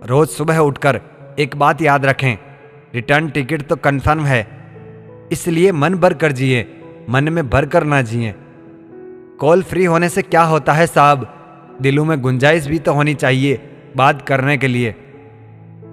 रोज सुबह उठकर एक बात याद रखें, रिटर्न टिकट तो कंफर्म है, इसलिए मन भर कर जिए, मन में भर कर ना जिए। कॉल फ्री होने से क्या होता है साहब, दिलों में गुंजाइश भी तो होनी चाहिए बात करने के लिए।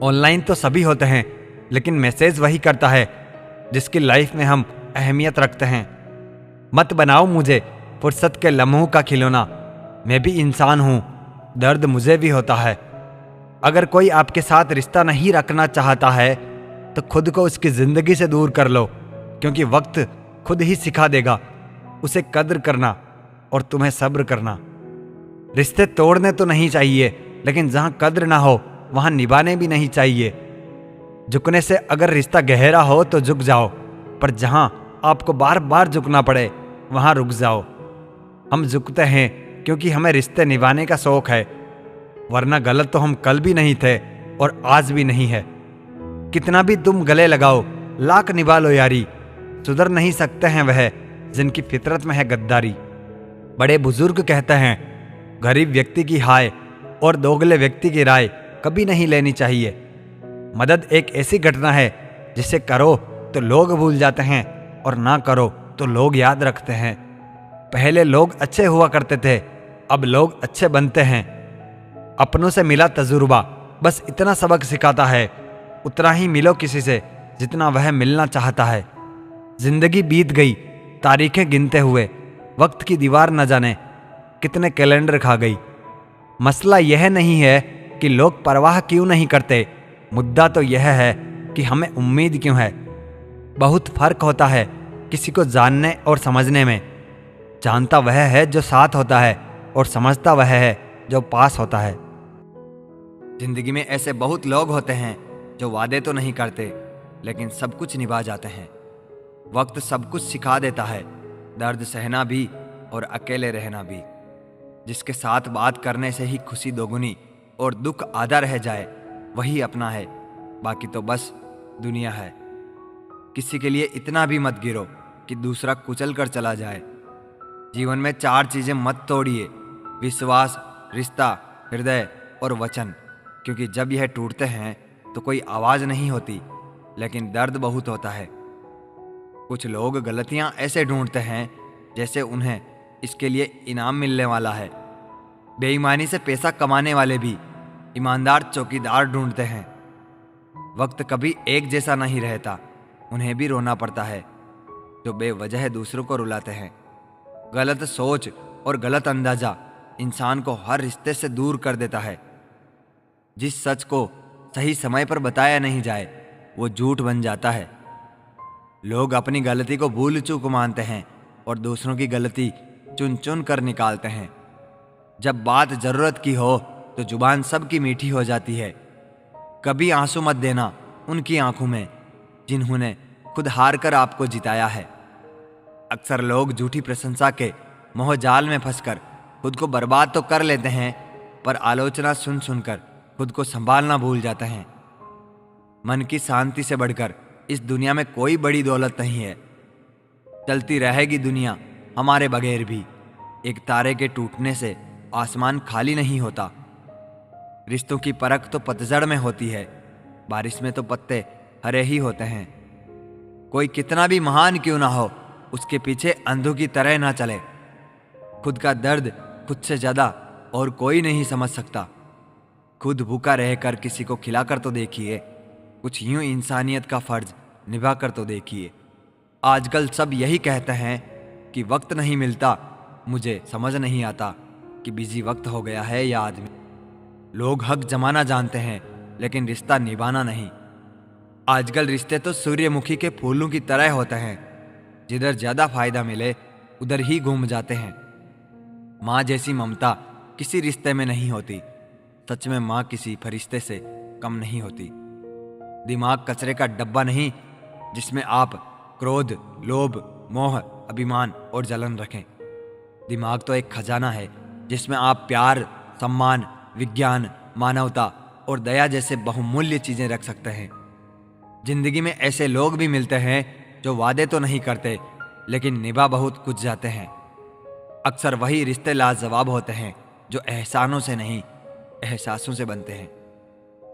ऑनलाइन तो सभी होते हैं, लेकिन मैसेज वही करता है जिसकी लाइफ में हम अहमियत रखते हैं। मत बनाओ मुझे फुर्सत के लम्हों का खिलौना, मैं भी इंसान हूं, दर्द मुझे भी होता है। अगर कोई आपके साथ रिश्ता नहीं रखना चाहता है तो खुद को उसकी जिंदगी से दूर कर लो, क्योंकि वक्त खुद ही सिखा देगा उसे कद्र करना और तुम्हें सब्र करना। रिश्ते तोड़ने तो नहीं चाहिए, लेकिन जहां कद्र ना हो वहां निभाने भी नहीं चाहिए। झुकने से अगर रिश्ता गहरा हो तो झुक जाओ, पर जहां आपको बार बार झुकना पड़े वहां रुक जाओ। हम झुकते हैं क्योंकि हमें रिश्ते निभाने का शौक है, वरना गलत तो हम कल भी नहीं थे और आज भी नहीं है। कितना भी तुम गले लगाओ, लाख निभा लो यारी, सुधर नहीं सकते हैं वह जिनकी फितरत में है गद्दारी। बड़े बुजुर्ग कहते हैं, गरीब व्यक्ति की हाय और दोगले व्यक्ति की राय कभी नहीं लेनी चाहिए। मदद एक ऐसी घटना है जिसे करो तो लोग भूल जाते हैं और ना करो तो लोग याद रखते हैं। पहले लोग अच्छे हुआ करते थे, अब लोग अच्छे बनते हैं। अपनों से मिला तजुर्बा बस इतना सबक सिखाता है, उतना ही मिलो किसी से जितना वह मिलना चाहता है। जिंदगी बीत गई तारीखें गिनते हुए, वक्त की दीवार न जाने कितने कैलेंडर खा गई। मसला यह नहीं है कि लोग परवाह क्यों नहीं करते, मुद्दा तो यह है कि हमें उम्मीद क्यों है। बहुत फर्क होता है किसी को जानने और समझने में। जानता वह है जो साथ होता है और समझता वह है जो पास होता है। जिंदगी में ऐसे बहुत लोग होते हैं जो वादे तो नहीं करते, लेकिन सब कुछ निभा जाते हैं। वक्त सब कुछ सिखा देता है, दर्द सहना भी और अकेले रहना भी। जिसके साथ बात करने से ही खुशी दोगुनी और दुख आधा रह जाए वही अपना है, बाकी तो बस दुनिया है। किसी के लिए इतना भी मत गिरो कि दूसरा कुचल कर चला जाए। जीवन में 4 चीजें मत तोड़िए, विश्वास, रिश्ता, हृदय और वचन, क्योंकि जब यह टूटते हैं तो कोई आवाज नहीं होती, लेकिन दर्द बहुत होता है। कुछ लोग गलतियां ऐसे ढूंढते हैं जैसे उन्हें इसके लिए इनाम मिलने वाला है। बेईमानी से पैसा कमाने वाले भी ईमानदार चौकीदार ढूंढते हैं। वक्त कभी एक जैसा नहीं रहता, उन्हें भी रोना पड़ता है जो बेवजह दूसरों को रुलाते हैं। गलत सोच और गलत अंदाजा इंसान को हर रिश्ते से दूर कर देता है। जिस सच को सही समय पर बताया नहीं जाए वो झूठ बन जाता है। लोग अपनी गलती को भूल चूक मानते हैं और दूसरों की गलती चुन चुन कर निकालते हैं। जब बात जरूरत की हो तो जुबान सबकी मीठी हो जाती है। कभी आंसू मत देना उनकी आंखों में जिन्होंने खुद हार कर आपको जिताया है। अक्सर लोग झूठी प्रशंसा के मोहजाल में फंसकर खुद को बर्बाद तो कर लेते हैं, पर आलोचना सुन सुनकर खुद को संभालना भूल जाते हैं। मन की शांति से बढ़कर इस दुनिया में कोई बड़ी दौलत नहीं है। चलती रहेगी दुनिया हमारे बगैर भी। एक तारे के टूटने से आसमान खाली नहीं होता। रिश्तों की परख तो पतझड़ में होती है, बारिश में तो पत्ते हरे ही होते हैं। कोई कितना भी महान क्यों ना हो, उसके पीछे अंधों की तरह ना चले। खुद का दर्द खुद से ज्यादा और कोई नहीं समझ सकता। खुद भूखा रहकर किसी को खिलाकर तो देखिए, कुछ यूं इंसानियत का फर्ज निभा कर तो देखिए। आजकल सब यही कहते हैं कि वक्त नहीं मिलता, मुझे समझ नहीं आता कि बिजी वक्त हो गया है या आदमी। लोग हक जमाना जानते हैं लेकिन रिश्ता निभाना नहीं। आजकल रिश्ते तो सूर्यमुखी के फूलों की तरह होते हैं, जिधर ज्यादा फायदा मिले उधर ही घूम जाते हैं। माँ जैसी ममता किसी रिश्ते में नहीं होती। सच में माँ किसी फरिश्ते से कम नहीं होती। दिमाग कचरे का डब्बा नहीं जिसमें आप क्रोध, लोभ, मोह, अभिमान और जलन रखें। दिमाग तो एक खजाना है जिसमें आप प्यार, सम्मान, विज्ञान, मानवता और दया जैसे बहुमूल्य चीजें रख सकते हैं। जिंदगी में ऐसे लोग भी मिलते हैं जो वादे तो नहीं करते लेकिन निभा बहुत कुछ जाते हैं। अक्सर वही रिश्ते लाजवाब होते हैं जो एहसानों से नहीं एहसासों से बनते हैं।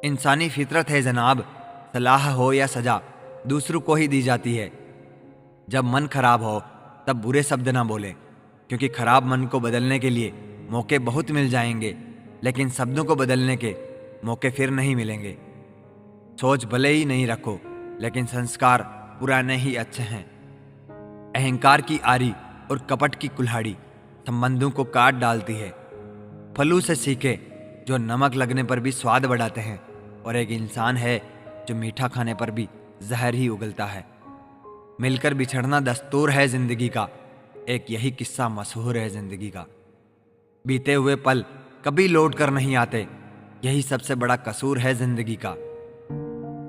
इंसानी फितरत है जनाब, सलाह हो या सजा दूसरों को ही दी जाती है। जब मन खराब हो तब बुरे शब्द ना बोलें, क्योंकि खराब मन को बदलने के लिए मौके बहुत मिल जाएंगे, लेकिन शब्दों को बदलने के मौके फिर नहीं मिलेंगे। सोच भले ही नहीं रखो, लेकिन संस्कार पुराने ही अच्छे हैं। अहंकार की आरी और कपट की कुल्हाड़ी संबंधों को काट डालती है। फलों से सीखे जो नमक लगने पर भी स्वाद बढ़ाते हैं, और एक इंसान है जो मीठा खाने पर भी जहर ही उगलता है। मिलकर बिछड़ना दस्तूर है जिंदगी का, एक यही किस्सा मशहूर है जिंदगी का। बीते हुए पल कभी लौट कर नहीं आते, यही सबसे बड़ा कसूर है जिंदगी का।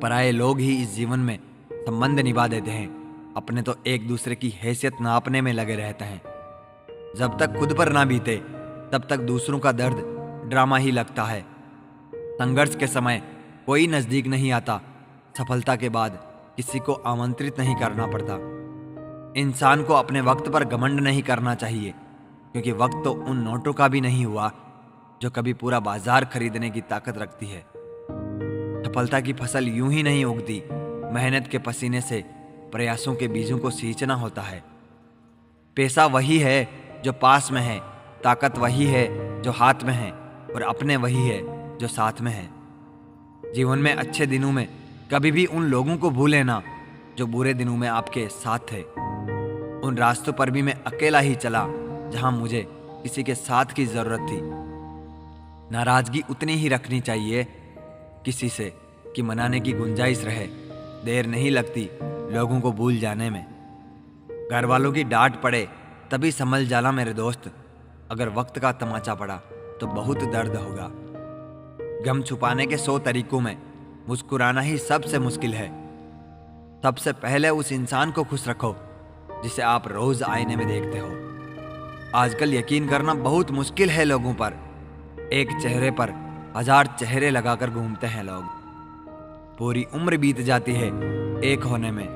पराये लोग ही इस जीवन में संबंध निभा देते हैं, अपने तो एक दूसरे की हैसियत नापने में लगे रहते हैं। जब तक खुद पर ना बीते तब तक दूसरों का दर्द ड्रामा ही लगता है। संघर्ष के समय कोई नजदीक नहीं आता, सफलता के बाद किसी को आमंत्रित नहीं करना पड़ता। इंसान को अपने वक्त पर घमंड नहीं करना चाहिए, क्योंकि वक्त तो उन नोटों का भी नहीं हुआ जो कभी पूरा बाजार खरीदने की ताकत रखती है। सफलता की फसल यूं ही नहीं उगती, मेहनत के पसीने से प्रयासों के बीजों को सींचना होता है। पैसा वही है जो पास में है, ताकत वही है जो हाथ में है, और अपने वही है जो साथ में है। जीवन में अच्छे दिनों में कभी भी उन लोगों को भूले ना जो बुरे दिनों में आपके साथ थे। उन रास्तों पर भी मैं अकेला ही चला जहां मुझे किसी के साथ की जरूरत थी। नाराजगी उतनी ही रखनी चाहिए किसी से कि मनाने की गुंजाइश रहे। देर नहीं लगती लोगों को भूल जाने में। घर वालों की डांट पड़े तभी संभल जाला मेरे दोस्त, अगर वक्त का तमाचा पड़ा तो बहुत दर्द होगा। गम छुपाने के 100 तरीकों में मुस्कुराना ही सबसे मुश्किल है। सबसे पहले उस इंसान को खुश रखो जिसे आप रोज आईने में देखते हो। आजकल यकीन करना बहुत मुश्किल है लोगों पर। एक चेहरे पर 1000 चेहरे लगाकर घूमते हैं लोग। पूरी उम्र बीत जाती है एक होने में,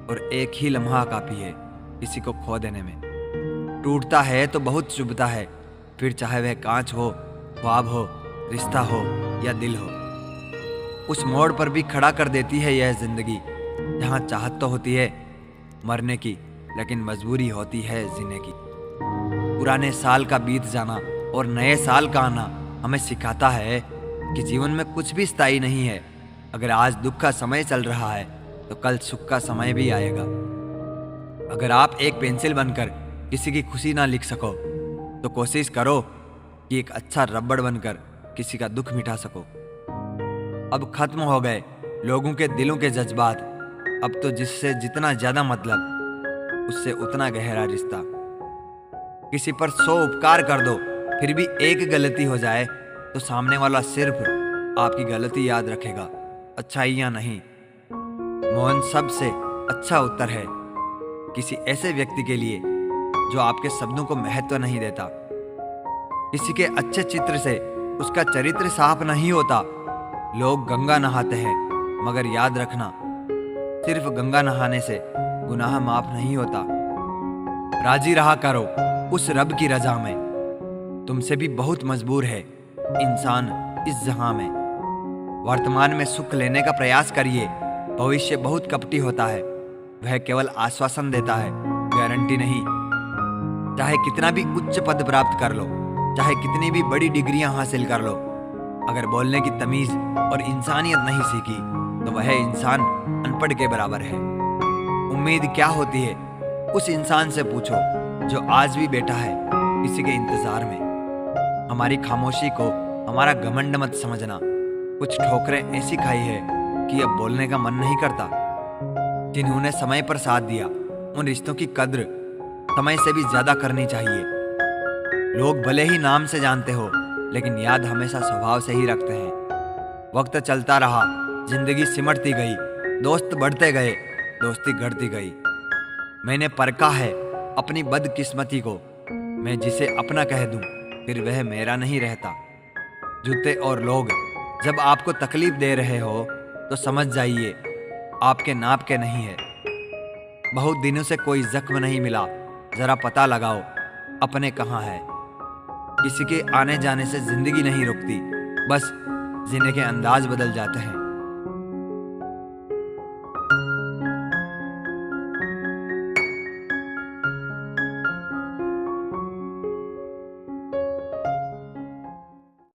और एक ही लम्हा काफी है किसी को खो देने में। टूटता है तो बहुत चुभता है, फिर चाहे वह कांच हो, ख्वाब हो, रिश्ता हो या दिल हो। उस मोड़ पर भी खड़ा कर देती है यह जिंदगी, जहां चाहत तो होती है मरने की, लेकिन मजबूरी होती है जीने की। पुराने साल का बीत जाना और नए साल का आना हमें सिखाता है कि जीवन में कुछ भी स्थायी नहीं है। अगर आज दुख का समय चल रहा है तो कल सुख का समय भी आएगा। अगर आप एक पेंसिल बनकर किसी की खुशी ना लिख सको तो कोशिश करो कि एक अच्छा रबड़ बनकर किसी का दुख मिटा सको। अब खत्म हो गए लोगों के दिलों के जज्बात, अब तो जिससे जितना ज्यादा मतलब उससे उतना गहरा रिश्ता। किसी पर 100 उपकार कर दो, फिर भी एक गलती हो जाए तो सामने वाला सिर्फ आपकी गलती याद रखेगा, अच्छाइयां नहीं। मौन सबसे अच्छा उत्तर है किसी ऐसे व्यक्ति के लिए जो आपके शब्दों को महत्व नहीं देता। किसी के अच्छे चित्र से उसका चरित्र साफ नहीं होता। लोग गंगा नहाते हैं, मगर याद रखना सिर्फ गंगा नहाने से गुनाह माफ नहीं होता। राजी रहा करो उस रब की रजा में, तुमसे भी बहुत मजबूर है इंसान इस जहां में। वर्तमान में सुख लेने का प्रयास करिए, भविष्य बहुत कपटी होता है, वह केवल आश्वासन देता है, गारंटी नहीं। चाहे कितना भी उच्च पद प्राप्त कर लो, चाहे कितनी भी बड़ी डिग्रियां हासिल कर लो, अगर बोलने की तमीज और इंसानियत नहीं सीखी तो वह इंसान अनपढ़ के बराबर है। उम्मीद क्या होती है उस इंसान से पूछो जो आज भी बैठा है किसी के इंतजार में। हमारी खामोशी को हमारा घमंड मत समझना, कुछ ठोकरें ऐसी खाई है कि अब बोलने का मन नहीं करता। जिन्होंने समय पर साथ दिया उन रिश्तों की कद्र समय से भी ज्यादा करनी चाहिए। लोग भले ही नाम से जानते हो, लेकिन याद हमेशा स्वभाव से ही रखते हैं। वक्त चलता रहा, जिंदगी सिमटती गई, दोस्त बढ़ते गए, दोस्ती घटती गई। मैंने परखा है अपनी बदकिस्मती को, मैं जिसे अपना कह दूं फिर वह मेरा नहीं रहता। जूते और लोग जब आपको तकलीफ दे रहे हो तो समझ जाइए आपके नाप के नहीं है। बहुत दिनों से कोई जख्म नहीं मिला, जरा पता लगाओ अपने कहाँ है। किसी के आने जाने से जिंदगी नहीं रुकती, बस जीने के अंदाज बदल जाते हैं।